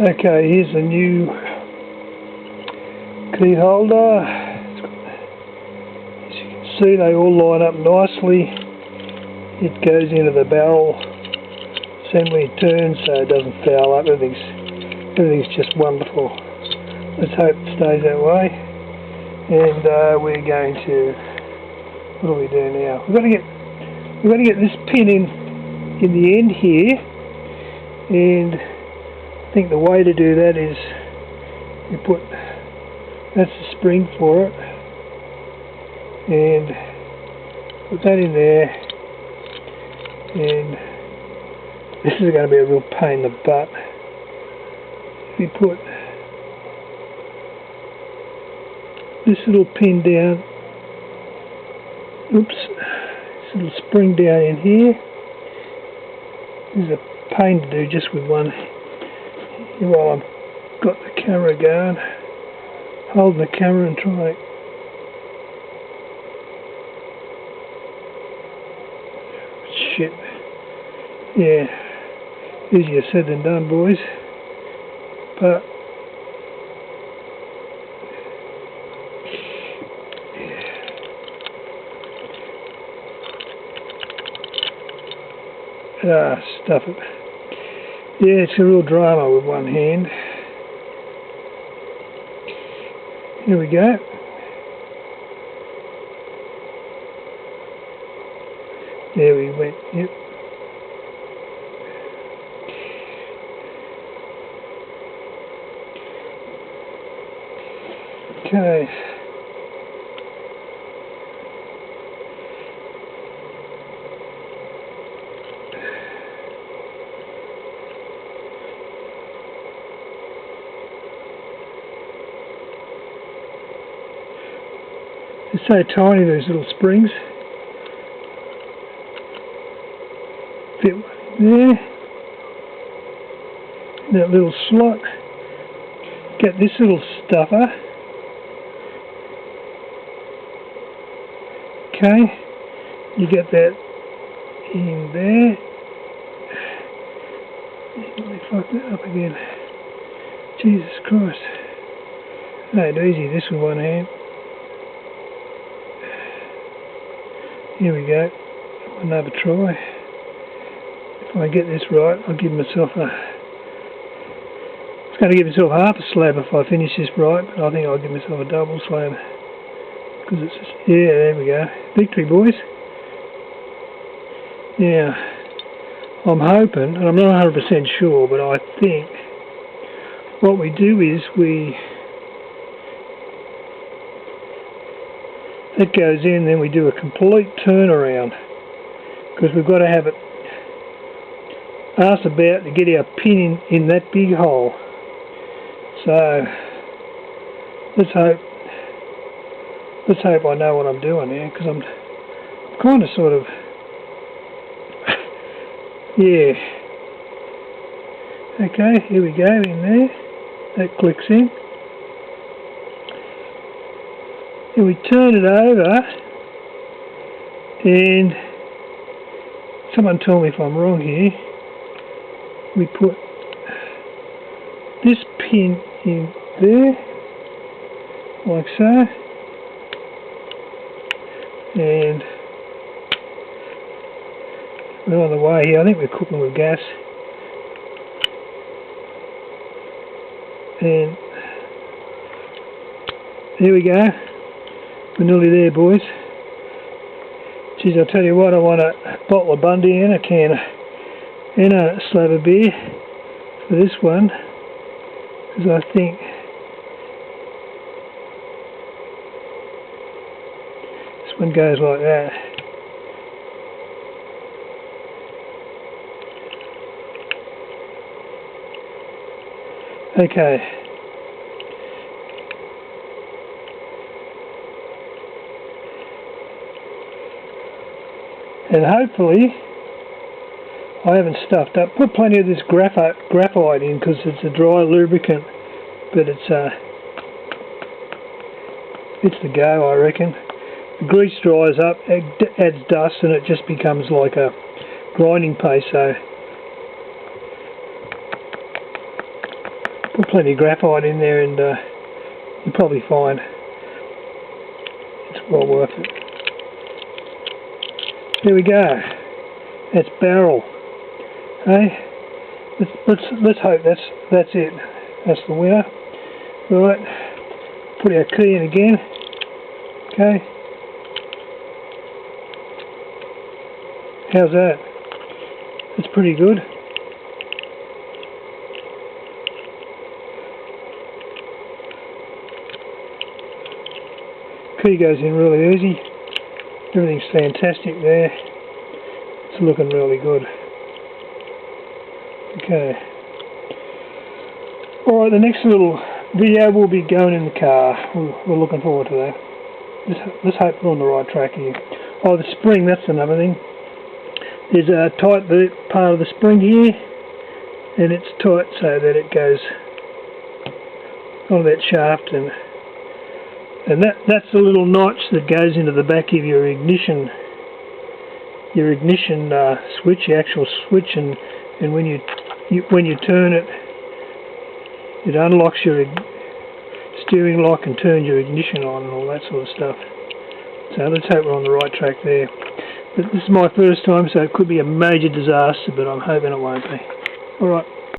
Okay, here's a new key holder. As you can see, they all line up nicely. It goes into the barrel assembly, it turns so it doesn't foul up. Everything's just wonderful. Let's hope it stays that way. And we're going to, what do we do now? We've got to get this pin in the end here, and I think the way to do that is you put, that's the spring for it, and put that in there, and this is going to be a real pain in the butt. If you put this little pin down, oops, this little spring down in here, this is a pain to do just with one. While I've got the camera going, holding the camera and trying. Shit. Yeah, easier said than done, boys. But stuff it. Yeah, it's a real drama with one hand. Here we go. There we went, yep. Okay. They're so tiny, those little springs. Fit there. That little slot. Get this little stuffer. Okay. You get that in there. Let me fuck that up again. Jesus Christ. Ain't easy this with one hand. Here we go. Another try. If I get this right, I'll give myself a... I was going to give myself half a slab if I finish this right, but I think I'll give myself a double slab. Because it's just... Yeah, there we go. Victory, boys. Now, I'm hoping, and I'm not 100% sure, but I think what we do is that goes in, then we do a complete turnaround, because we've got to have it arse about to get our pin in that big hole. So let's hope I know what I'm doing now, because I'm kind of sort of yeah. Okay, here we go, in there. That clicks in. And we turn it over, and someone tell me if I'm wrong here, we put this pin in there, like so, and we're on the way here. I think we're cooking with gas, and there we go. We're nearly there, boys. Geez, I'll tell you what, I want a bottle of Bundy and a can and a slab of beer for this one, because I think this one goes like that. Okay. And hopefully I haven't stuffed up. Put plenty of this graphite in, because it's a dry lubricant, but it's the go, I reckon. The grease dries up, adds dust, and it just becomes like a grinding paste. So plenty of graphite in there, and you'll probably find it's well worth it. There we go. That's barrel. Hey, let's hope that's it. That's the winner. Right. Put our key in again. Okay. How's that? That's pretty good. Key goes in really easy. Everything's fantastic there. It's looking really good. Okay. Alright, the next little video will be going in the car. We're looking forward to that. Let's hope we're on the right track here. Oh, the spring, that's another thing. There's a tight part of the spring here, and it's tight so that it goes on that shaft, and that's the little notch that goes into the back of your ignition switch, the actual switch, and when you turn it, it unlocks your steering lock and turns your ignition on and all that sort of stuff. So let's hope we're on the right track there. But this is my first time, so it could be a major disaster, but I'm hoping it won't be. Alright.